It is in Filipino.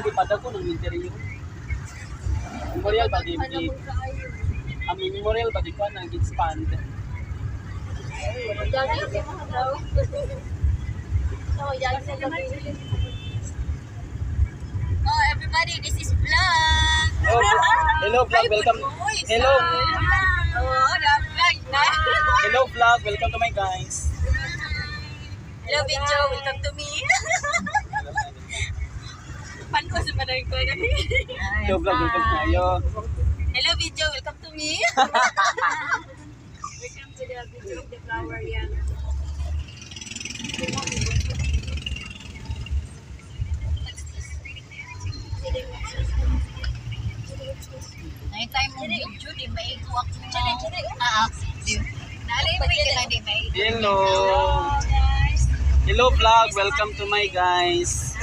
Di pada ko ng interior. Memorial ba di memorial ba di ko nang expand. Oh, everybody, this is vlog. Hello vlog, welcome. Hello. Oh, vlog na. Hello vlog, welcome to my guys. Hello, video. Welcome to me. Paano sa panay ko na? Hello vlog, welcome to kayo. Hello, video. Welcome to me. Welcome to the video of the flower yan. Anytime mo video, di maigo ako mo. Nalay mo ka di maigo. Hello. Guys. Hello vlog, welcome to my guys.